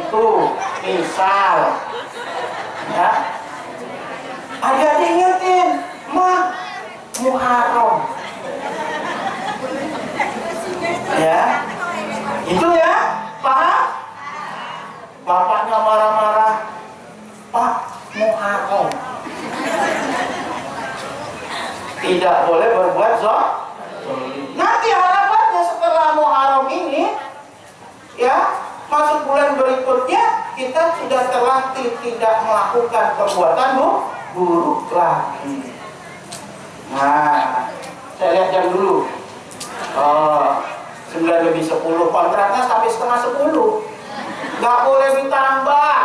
Tuh, misal ya, adik-adik ingetin, Ma, Muharram ya, itu ya, paham? Bapaknya marah-marah, Pak, Muharram tidak boleh berbuat zalim. Nanti harapannya setelah Muharram ini ya, masuk bulan berikutnya kita sudah terlatih tidak melakukan perbuatan buruk lagi. Nah, saya lihat jam dulu. Oh, 9:50, kontraknya sampai setengah 10. Nggak boleh ditambah.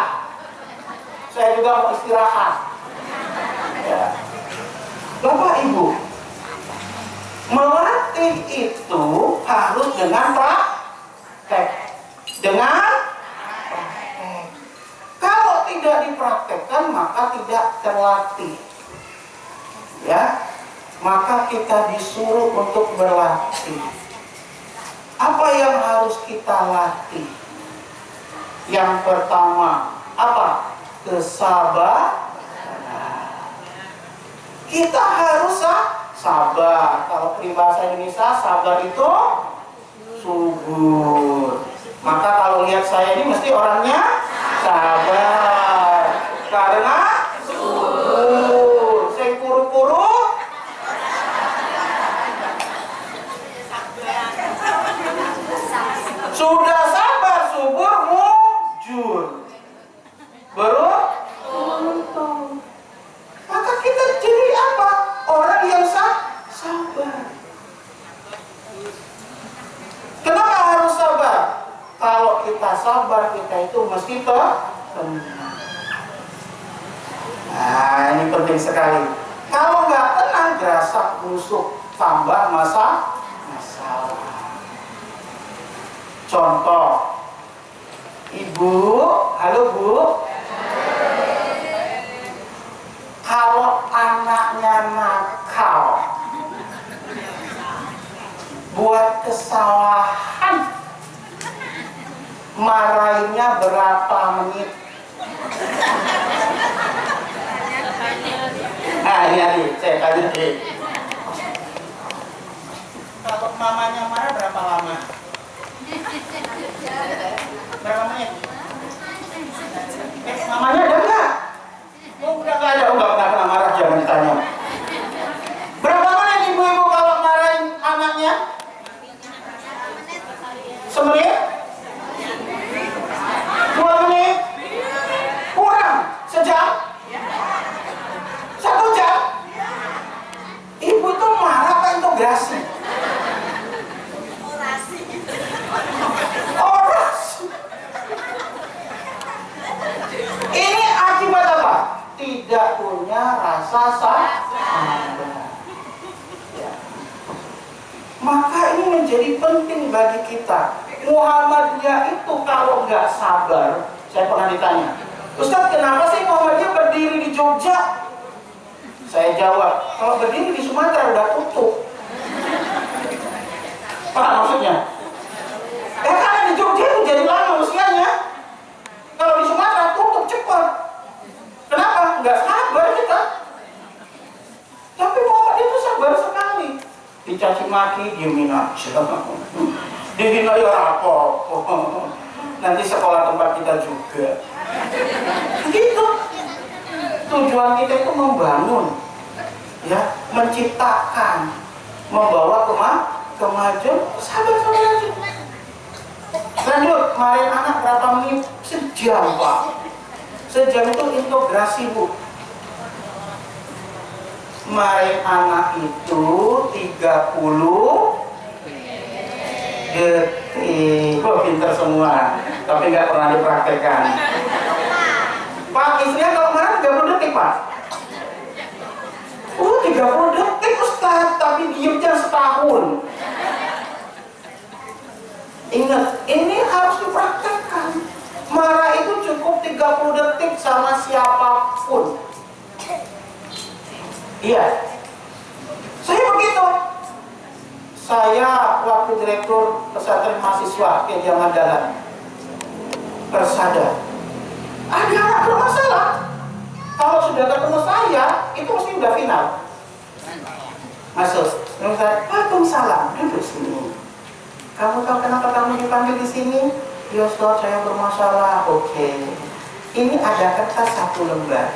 Saya juga mau istirahat. Ya. Bapak Ibu, melatih itu harus dengan praktek. Dengan praktek. Kalau tidak dipraktekkan maka tidak terlatih. Ya, maka kita disuruh untuk berlatih. Apa yang harus kita latih? Yang pertama, apa? Kesabaran. Kita harus sabar. Kalau peribahasa Indonesia, sabar itu subur. Maka kalau lihat saya ini mesti orangnya sabar. Karena subur. Saya kuru-kuru. Sudah sabar, subur, mujur. Beruntung. Maka kita jadi apa? Orang yang sabar. Kenapa harus sabar? Kalau kita sabar, kita itu mesti tenang. Nah, ini penting sekali. Kalau nggak tenang, gerasak busuk, tambah masalah. Contoh, Ibu, halo Bu. Kalau anaknya nakal, buat kesalahan, marahinnya berapa menit? Nah, ini adik, saya tanya adik. Kalau mamanya marah berapa lama? Berapa menit? Mamanya ada nggak? Oh, udah nggak ada. Oh, nggak pernah marah, jangan ditanya. Berapa menit ibu-ibu kalau marahin anaknya? Semenit? 2 menit? Kurang? Sejam? 1 jam? Ibu itu marah apa integrasi? Orasi. Ini akibat apa? Tidak punya rasa sabar. Ya. Maka ini menjadi penting bagi kita. Muhammadiyah itu kalau nggak sabar, saya pernah ditanya, Ustaz, kenapa sih Muhammadiyah berdiri di Jogja? Saya jawab, kalau berdiri di Sumatera udah tutup. Apa maksudnya? Karena di Jogja itu jadi lama usianya. Kalau di Sumatera tutup cepat. Kenapa? Nggak sabar kita. Tapi Muhammad itu sabar sekali. Dicaci maki, diemin aja. Dihina ya apa? Nanti sekolah tempat kita juga. Gitu. Tujuan kita itu membangun, ya, menciptakan, membawa kemajuan. Sabar aja. Lanjut, kemarin anak berapa menit? Sejam, Pak. Sejam itu integrasi, Bu. Kemarin anak itu 30 detik. Kok pinter semua, tapi nggak pernah dipraktekkan. Pak, istrinya kalau kemarin 30 detik, Pak. 30 detik, Ustaz, tapi diemnya setahun. Ingat, ini harus dipraktekkan. Marah itu cukup 30 detik sama siapapun. Iya. Saya begitu. Saya waktu direktur pesantren mahasiswa ke Jaman Dalan. tersadar. Ada anak bermasalah. Kalau sudah ketemu saya, itu mesti udah final. Masuk. Waalaikumsalam. Duduk sini. Kamu tahu kenapa kamu dipanggil di sini? Ya Ustaz, saya bermasalah. Oke. Ini ada kertas 1 lembar.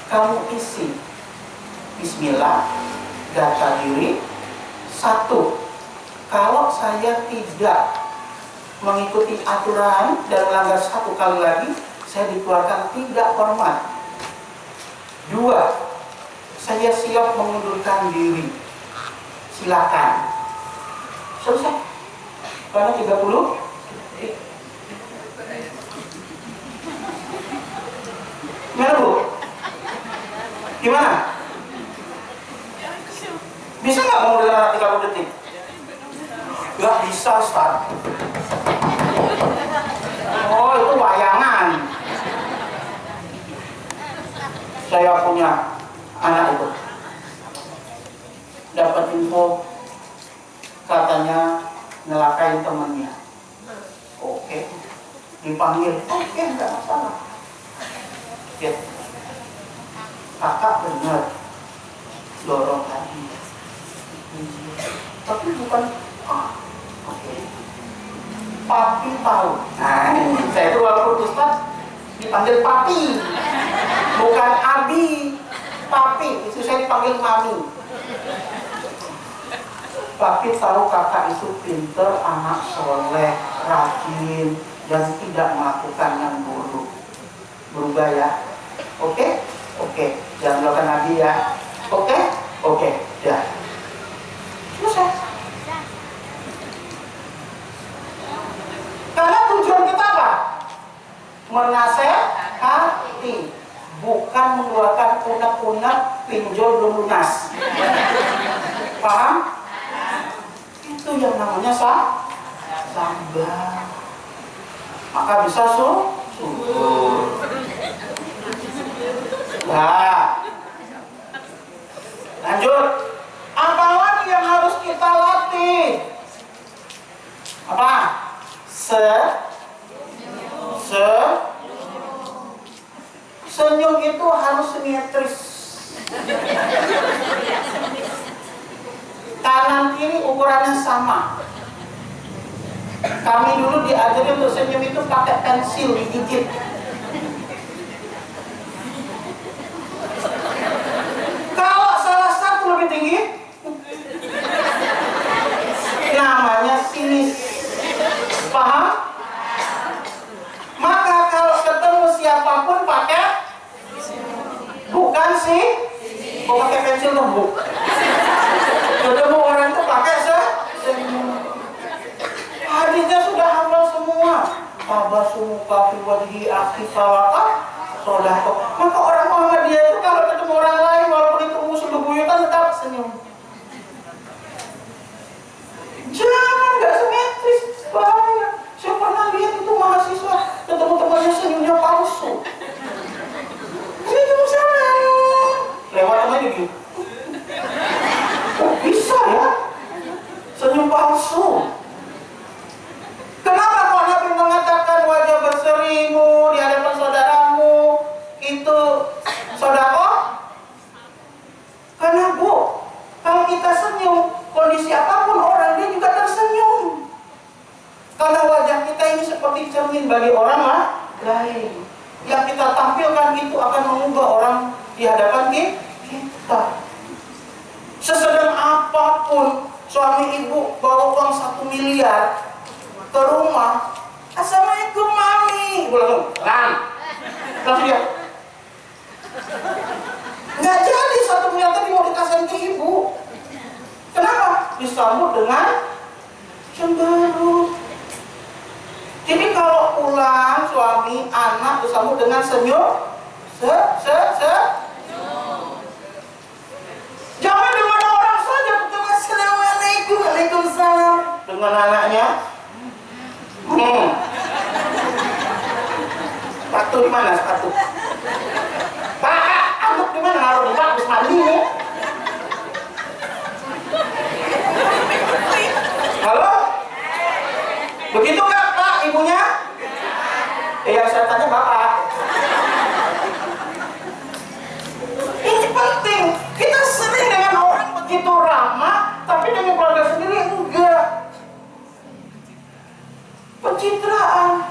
Kamu isi. Bismillah. Data diri. 1. Kalau saya tidak mengikuti aturan dan melanggar 1 kali lagi, saya dikeluarkan tidak hormat. 2. Saya siap mengundurkan diri. Silakan. Selesai. Karena 30. Gimana Bu? Gimana? Bisa nggak mengundurkan anak 30 detik? Nggak bisa, Ustaz. Oh, itu wayangan. Saya punya anak itu. Dapat info katanya nyelakain temannya. Oke. Dipanggil. Oke, enggak masalah. Oke. Kakak benar dorong tadi. Tapi bukan oke. Papi tahu. Nah, saya itu walaupun Ustaz dipanggil papi, bukan abi. Papi, itu saya dipanggil mami. Papi tahu kakak itu pinter, anak soleh, rajin, dan tidak melakukan yang buruk. Berubah ya. Oke? Oke. Jangan melakukan lagi ya. Oke? Oke. Ya. Selesai. Karena tujuan kita apa? Menasehati, bukan mengeluarkan unek-unek pinjol belum lunas. Paham? Itu yang namanya sabar. Maka bisa syukur. Nah, lanjut. Apalagi yang harus kita latih? Apa? Senyum itu harus simetris. Kanan kiri ukurannya sama. Kami dulu diajari untuk senyum itu pakai pensil digigit. Kalau salah satu lebih tinggi, namanya sinis. Paham? Maka kalau ketemu siapapun pakai, bukan sih, kok pakai pensil lembut. Ketemu orang itu pakai senyum. Hadisnya sudah hafal semua. Tabasumuka fi wajhi akhi sawaka sodako. Maka orang Muhammadiyah itu kalau ketemu orang lain walaupun itu musuh bebuyutan tetap senyum. Jangan, nggak simetris, bahaya. Saya pernah lihat itu mahasiswa ketemu temannya senyumnya palsu. Ini cuma sana lewat temannya gitu. Oh bisa ya senyum palsu. Kenapa kok Nabi mengatakan wajah berserimu di hadapan saudaramu itu sedekah? Karena Bu, kalau kita senyum, kondisi apapun orang dia juga tersenyum. Karena wajah kita ini seperti cermin bagi orang lain. Yang kita tampilkan itu akan mengubah orang di hadapan kita. Sesedang apapun suami ibu bawa uang 1 miliar ke rumah, assalamualaikum mami, langsung dia nggak jadi 1 miliar tadi mau dikasihin ke ibu. Kenapa? Disambut dengan cemberut. Jadi kalau pulang suami anak disambut dengan senyum, jangan dengan orang saja, betul. Assalamualaikum, waalaikumsalam. Dengan anaknya, sepatu di mana sepatu? Pak, anduk di mana? Naruh di bak, habis mandi nih. Halo? Begitu nggak Pak ibunya? yang setannya bapak. Ini penting. Kita sering dengan orang begitu ramah, tapi dengan keluarga sendiri enggak. Pencitraan.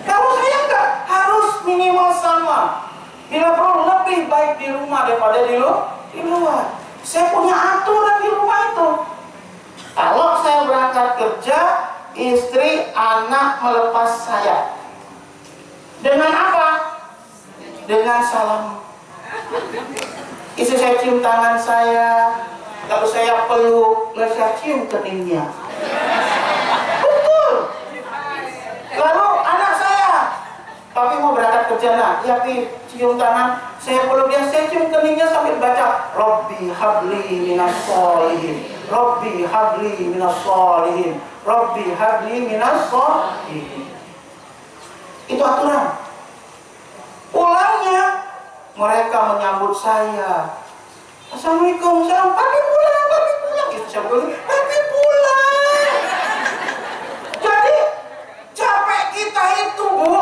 Kalau saya enggak, harus minimal sama. Bila perlu lebih baik di rumah daripada di luar. Saya punya aturan di rumah itu. Kalau saya berangkat kerja, istri, anak melepas saya. Dengan apa? Dengan salam. Istri saya cium tangan saya, lalu saya peluk, lalu saya cium keningnya. Betul. Lalu anak saya, papi mau berangkat kerja nak, ya pi, cium tangan, saya peluk dia, saya cium keningnya sambil baca, Rabbi habli minas sholihin, Rabbi habli minas sholihin, Rabbi habli minas sholihin. Itu aturan. Pulangnya mereka menyambut saya. Assalamualaikum, salam, papi pulang. Itu saya bilang, papi pulang. Jadi capek kita itu, Bu,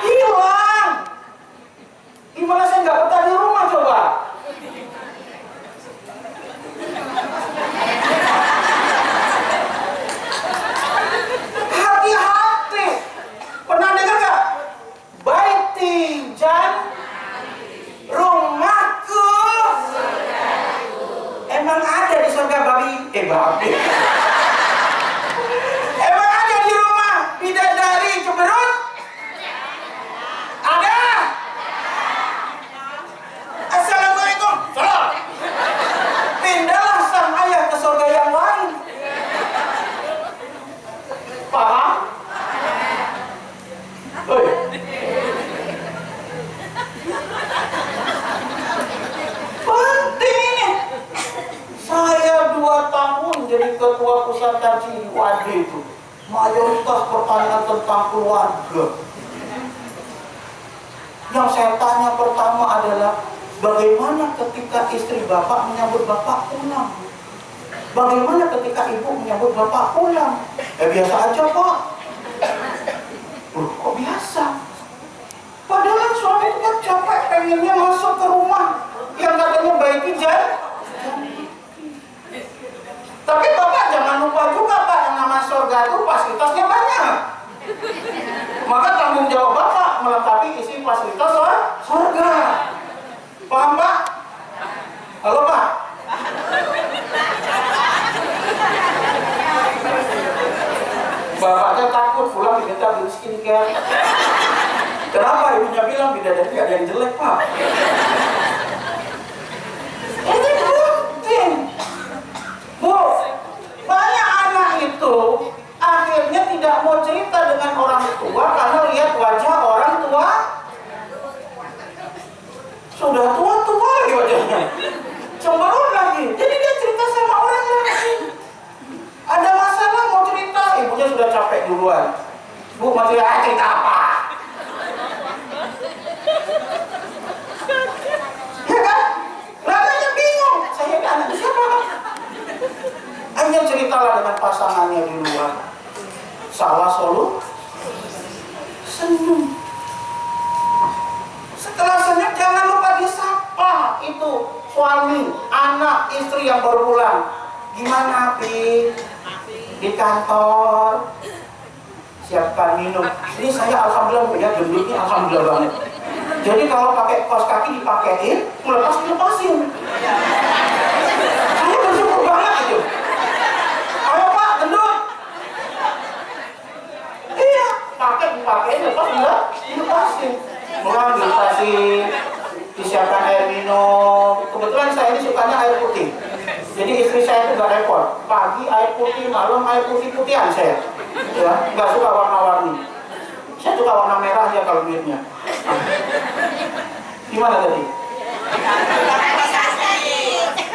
hilang. Gimana saya nggak betah di rumah coba? Hati-hati. Pernah dengar nggak? Baiti jan rumahku. Emang ada di surga babi? Babi. Emang ada di rumah bidadari ceberut? Ada. Assalamualaikum. Salam. Pindahlah sang ayah ke surga yang lain. Paham? Oi. Penting ini. Saya 2 tahun jadi ketua pusat kaji WAD itu. Mayoritas pertanyaan tentang keluarga. Yang saya tanya pertama adalah, bagaimana ketika istri bapak menyambut bapak pulang? Bagaimana ketika ibu menyambut bapak pulang? Biasa aja pak. Kok biasa? Padahal suami itu kan capek pengennya masuk ke rumah yang katanya baik jan. Tapi bapak jangan lupa juga pak, yang nama surga itu fasilitasnya banyak. Maka tanggung jawab bapak melengkapi isi fasilitas surga. Paham pak? Halo pak? Bapaknya takut pulang diminta beli skincare. Kenapa? Ibunya bilang bidadari ada yang jelek pak. Ini penting. Bu, banyak anak itu akhirnya tidak mau cerita dengan orang tua karena lihat wajah orang tua. Sudah tua-tua lagi wajahnya, cemberut lagi. Jadi dia cerita sama orang lain. Ada masalah mau cerita, ibunya sudah capek duluan. Bu, masih cerita apa? Ya kan? Ladanya bingung. Saya ini anak siapa? Hanya ceritalah dengan pasangannya di luar. Salah senyum. Setelah senyum jangan lupa disapa itu suami, anak, istri yang baru pulang. Gimana Pi? Di kantor siapkan minum. Ini saya alhamdulillah ya, gendutnya alhamdulillah banget. Jadi kalau pakai kaos kaki dipakein, dilepasin. Saya bersyukur banget itu. Ayo pak, gendut. Iya, dipakein, dilepasin. Mengambil tasik, disiapkan air minum. Kebetulan saya ini sukanya air putih. Jadi istri saya itu gak repot. Pagi air putih, malam air putih-putihan saya. Ya, gak suka warna-warni. Saya suka warna merah aja kalau duitnya. Gimana tadi?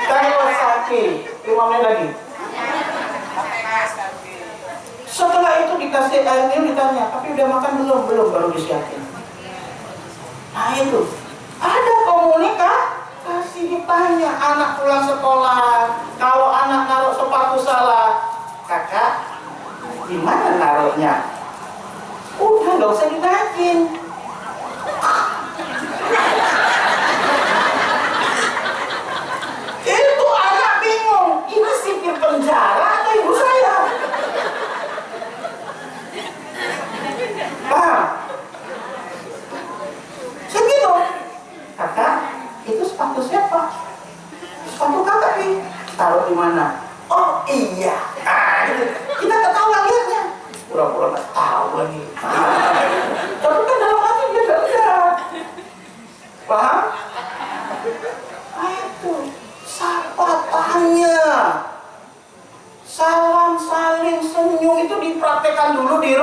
Karisaki. 5 menit lagi. Setelah itu dikasih air minum, ditanya, tapi udah makan belum? Belum, baru disiapin. Nah itu, ada komunikasi, ditanya anak pulang sekolah, kalau anak naruh sepatu salah, kakak, gimana naruhnya? Udah nggak usah dinaikin. Itu anak bingung, ini sipir penjara atau ibu saya? Paham? Segitu. Kakak, itu sepatu siapa? Sepatu kakak nih. Taruh di mana? Oh iya. Kita ketawa lihatnya. Pura-pura nggak tahu lagi. Tapi kan dalam hati dia nggak lihat. Paham? Itu sapa tanya. Salam saling senyum itu dipraktekkan dulu di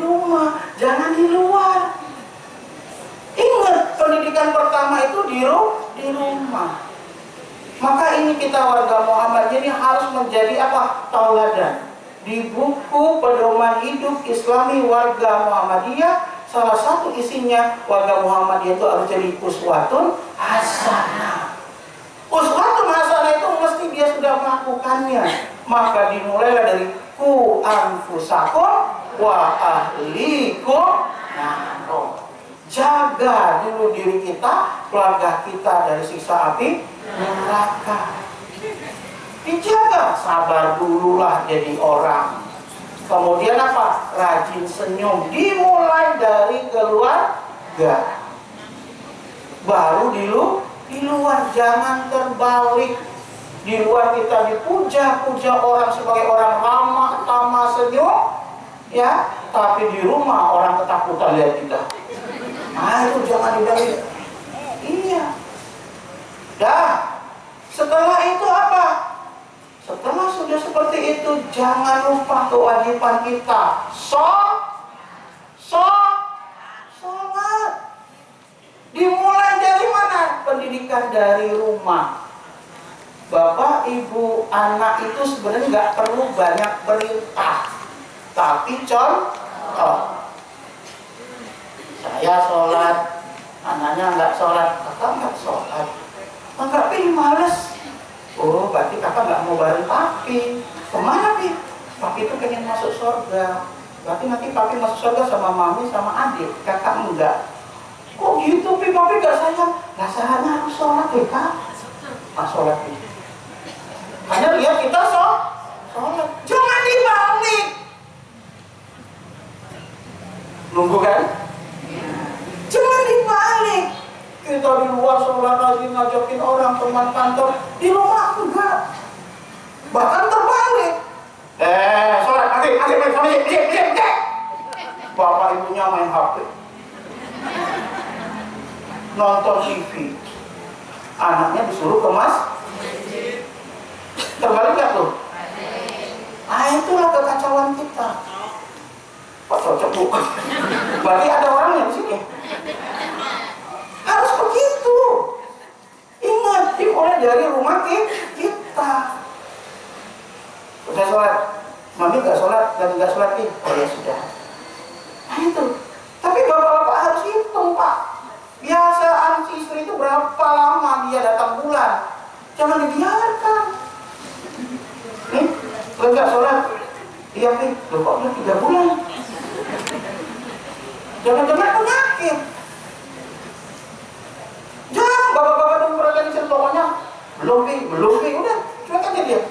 rumah, jangan di luar. Ingat, pendidikan pertama itu di rumah. Maka ini kita warga Muhammadiyah ini harus menjadi apa? Tauladan. Di buku pedoman hidup Islami warga Muhammadiyah, salah satu isinya warga Muhammadiyah itu harus jadi uswatun hasanah. Uswatun hasanah itu mesti dia sudah melakukannya. Maka dimulailah dari ku anfusakum wa ahlikum naro. Jaga dulu diri kita, keluarga kita dari siksa api neraka. Dijaga, sabar dululah jadi orang. Kemudian apa? Rajin senyum. Dimulai dari keluarga. Baru di luar, jangan terbalik. Di luar kita dipuja-puja orang sebagai orang ramah, tamah, senyum, ya. Tapi di rumah orang ketakutan lihat kita. Itu jangan dibalik. Iya. Dah. Setelah itu apa? Setelah sudah seperti itu, jangan lupa kewajiban kita. Sholat. Dimulai dari mana? Pendidikan dari rumah. Bapak, ibu, anak itu sebenarnya nggak perlu banyak perintah, tapi contoh. Saya sholat, anaknya nggak sholat, kakak nggak sholat. Kakak pilih males. Oh, berarti kakak nggak mau bareng papi. Kemana pi? Papi itu pengen masuk surga. Berarti nanti papi masuk surga sama mami sama adik. Kakak enggak. Kok gitu pi? Papi nggak sayang? Nggak sayangnya harus sholat ya kak. Sholat pi. Hanya lihat kita sholat. Jangan dibalik. Nunggu kan? Jangan dibalik. Kita di luar sholat lagi ngajakin orang teman kantor, di rumah enggak. Bahkan terbalik. Sholat masih. Bapak ibunya main HP, nonton TV, anaknya disuruh ke masjid. Terbalik gak tuh? Itulah kekacauan kita. Pak cocok bu. Berarti ada orangnya di sini. Harus begitu. Ingat, dimulai dari rumah kita. Udah sholat, mami gak sholat, dan gak sholat nih. Oh ya sudah. Itu. Tapi bapak-bapak harus hitung pak. Biasaan si istri itu berapa lama dia datang bulan. Jangan dibiarkan. Nih, lo gak sholat. Iya nih, lo kok udah 3 bulan. Jangan-jangan penyakit. Jangan bapak-bapak dan organisasi pokoknya belum udah cuek aja dia.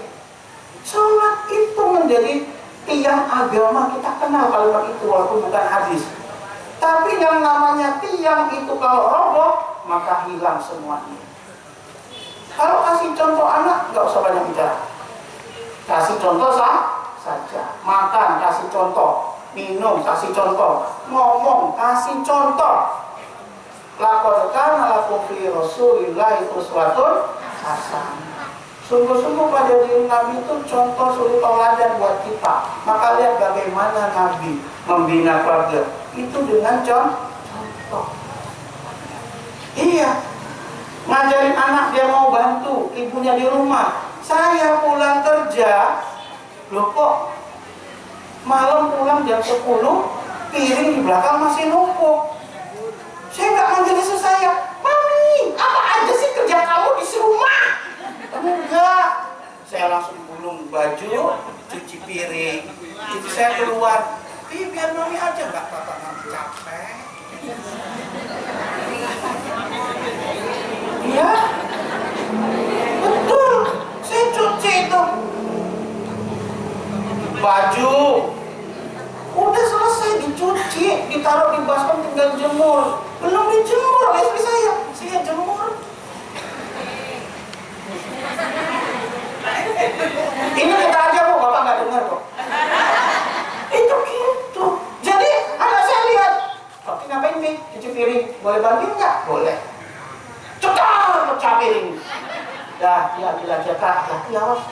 Sholat itu menjadi tiang agama, kita kenal kalimat itu walaupun bukan hadis. Tapi yang namanya tiang itu kalau roboh maka hilang semuanya. Kalau kasih contoh anak nggak usah banyak bicara. Kasih contoh saja. Makan kasih contoh, minum kasih contoh, ngomong kasih contoh. Laqad kana lakum fi Rasulillahi uswatun hasanah. Sungguh-sungguh pada diri Nabi itu contoh suri tauladan buat kita. Maka lihat bagaimana Nabi membina keluarga itu dengan contoh. Iya, ngajarin anak dia mau bantu ibunya di rumah. Saya pulang kerja, loh kok malam pulang jam 10, piring di belakang masih numpuk. Saya nggak manggil istri saya, mami, apa aja sih kerja kamu di rumah? Enggak. Saya langsung gulung baju, cuci piring. Itu saya keluar. Biar mami aja, nggak apa-apa. belum dijemur oleh istri saya jemur. Ini kita aja Bu, Bapak nggak dengar kok. Itu gitu. Jadi anak saya lihat, Papi ngapain nih? Cuci piring, boleh bantuin nggak? Boleh. Cekar pecah piring. Dah, dia bilang Kak, hati awas.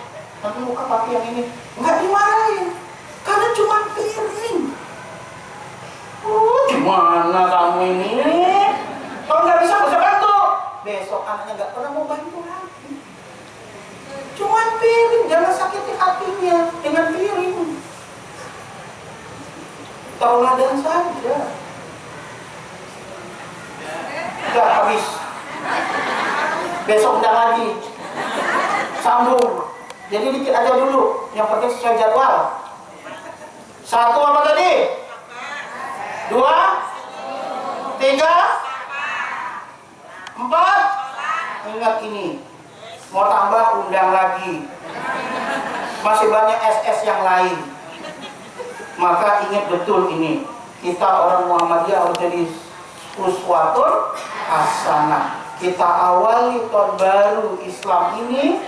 Nanti muka Papi yang ini. Nggak dimarahin, karena cuma piring. Gimana kamu ini? Kalau nggak bisa bantu. Besok anaknya nggak pernah mau bantu lagi. Cuman piring, jangan sakiti hatinya dengan piring. Tauladan saja. Udah habis. Besok udah lagi. Sambung. Jadi dikit aja dulu. Yang penting sesuai jadwal. 1 apa tadi? 2, 3, 4. Ingat ini. Mau tambah undang lagi. Masih banyak SS yang lain. Maka ingat betul ini. Kita orang Muhammadiyah harus jadi uswatun hasanah. Kita awali tahun baru Islam ini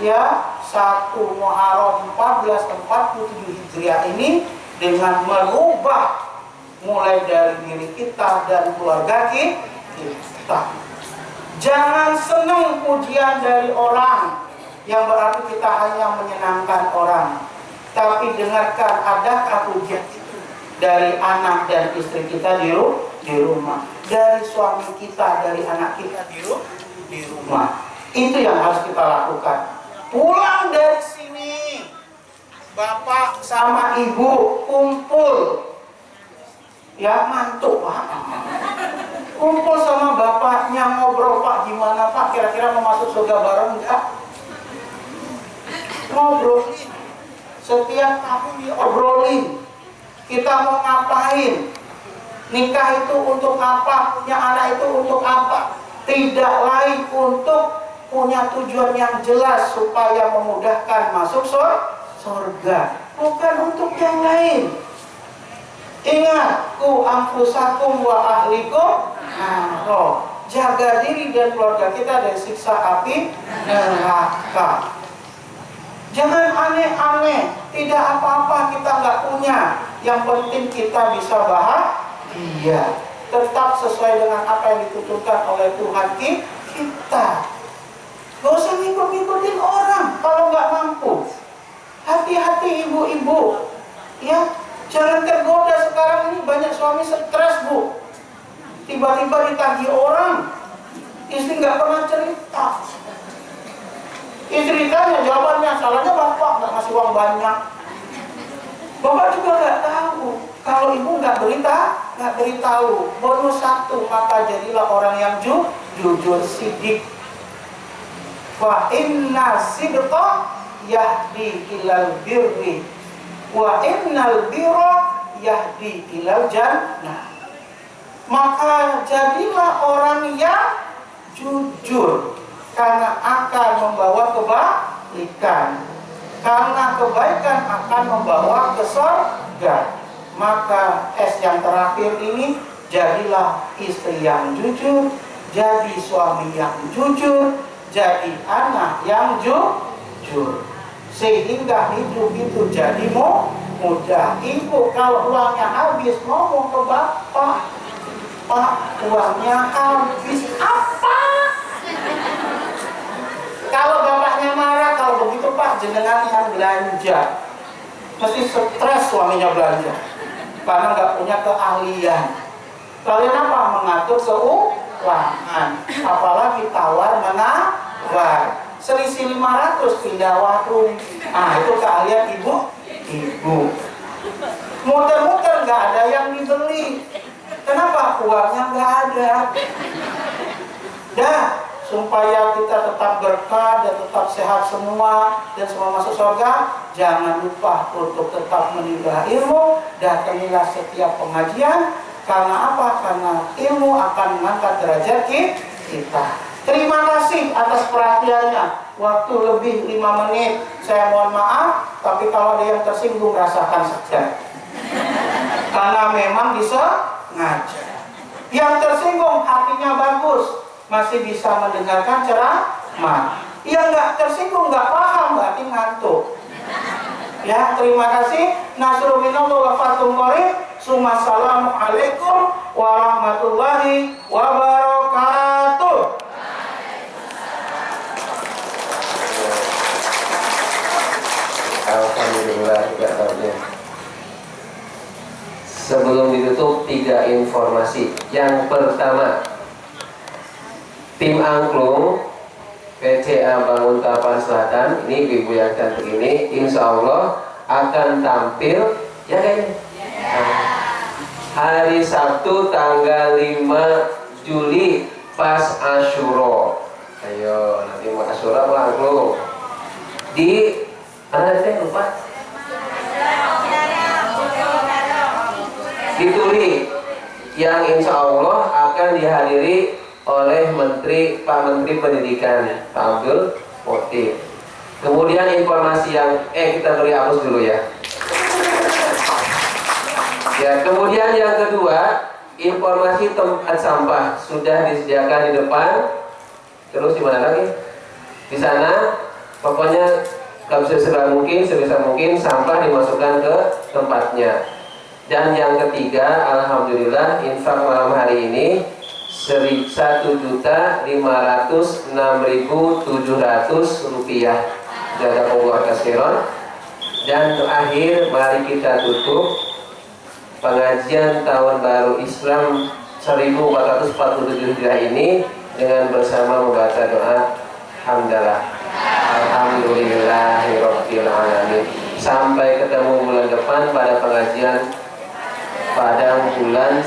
ya 1 Muharram 1447 Hijriah ini dengan merubah mulai dari diri kita dan keluarga kita. Jangan senang pujian dari orang yang berarti kita hanya menyenangkan orang. Tapi dengarkan, adakah pujian itu dari anak dan istri kita di rumah, dari suami kita, dari anak kita di rumah. Itu yang harus kita lakukan. Pulang dari sini, bapak sama ibu kumpul. Ya mantu Pak. Kumpul sama bapaknya, ngobrol Pak, gimana Pak, kira-kira mau masuk surga bareng enggak? Ngobrol. Setiap tahun diobrolin. Kita mau ngapain? Nikah itu untuk apa? Punya anak itu untuk apa? Tidak lain untuk punya tujuan yang jelas supaya memudahkan masuk surga. Bukan untuk yang lain. Ingat, ku anfusakum wa ahlikum naro. Jaga diri dan keluarga kita dari siksa api neraka. Jangan aneh-aneh. Tidak apa-apa kita nggak punya. Yang penting kita bisa bahagia. Tetap sesuai dengan apa yang dituntutkan oleh Tuhan kita. Gak usah ngikut-ngikutin orang kalau nggak mampu. Hati-hati ibu-ibu. Ya. Jangan tergoda sekarang ini banyak suami stres Bu. Tiba-tiba ditagih orang, istri nggak pernah cerita. Istri tanya jawabannya, salahnya bapak nggak ngasih uang banyak. Bapak juga nggak tahu. Kalau ibu nggak beritahu. Bonus 1, maka jadilah orang yang jujur sidik. Wa inna sidqa yahdi ilal birri. Wa innal birra yahdi ilal jannah. Maka jadilah orang yang jujur, karena akan membawa kebaikan. Karena kebaikan akan membawa ke surga. Maka yang terakhir ini, jadilah istri yang jujur, jadi suami yang jujur, jadi anak yang jujur. Sehingga hidup itu jadi mudah. Ibu kalau uangnya habis ngomong ke bapak, Pak, uangnya habis apa? Kalau bapaknya marah, kalau begitu Pak, jenengan yang belanja. Mesti stres suaminya belanja, karena nggak punya keahlian. Kalian apa? Mengatur keuangan, apalagi tawar menawar. Selisih 500 pindah warung. Itu keahlian ibu. Muter-muter nggak ada yang dibeli. Kenapa? Uangnya nggak ada. Dah, supaya kita tetap berkah dan tetap sehat semua dan semua masuk surga, jangan lupa untuk tetap menimba ilmu. Datangilah setiap pengajian. Karena apa? Karena ilmu akan mengangkat derajat kita. Terima kasih atas perhatiannya. Waktu lebih 5 menit. Saya mohon maaf, tapi kalau ada yang tersinggung, rasakan saja. Karena memang bisa ngajar. Yang tersinggung hatinya bagus, masih bisa mendengarkan ceramah. Yang nggak tersinggung, nggak paham, berarti ngantuk. Ya, terima kasih. Nasrul minallah wa fathul qarib. Assalamualaikum warahmatullahi wabarakatuh. Alhamdulillah ya. Sebelum ditutup 3 informasi. Yang pertama, tim angklung PCA Bangun Tapan Selatan, ini ibu yang cantik ini, insya Allah akan tampil ya kayaknya hari Sabtu tanggal 5 Juli pas Asyura. Ayo nanti mau Asyura mau angklung di mana teh lupa di Turi, yang insya Allah akan dihadiri oleh Pak Menteri Pendidikan Pak Abdul Muti. Kemudian informasi yang kita beri hapus dulu ya. Ya, kemudian yang kedua, informasi tempat sampah sudah disediakan di depan. Terus di mana lagi? Di sana, pokoknya sebisa mungkin sampah dimasukkan ke tempatnya. Dan yang ketiga, alhamdulillah infak malam hari ini 1.506.700 rupiah. Jazakallahu khairan. Dan terakhir, mari kita tutup pengajian tahun baru Islam 1447 Hijriah ini dengan bersama membaca doa hamdalah. Alhamdulillahirabbil alamin. Sampai ketemu bulan depan pada pengajian pada bulan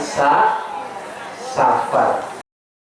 Safar.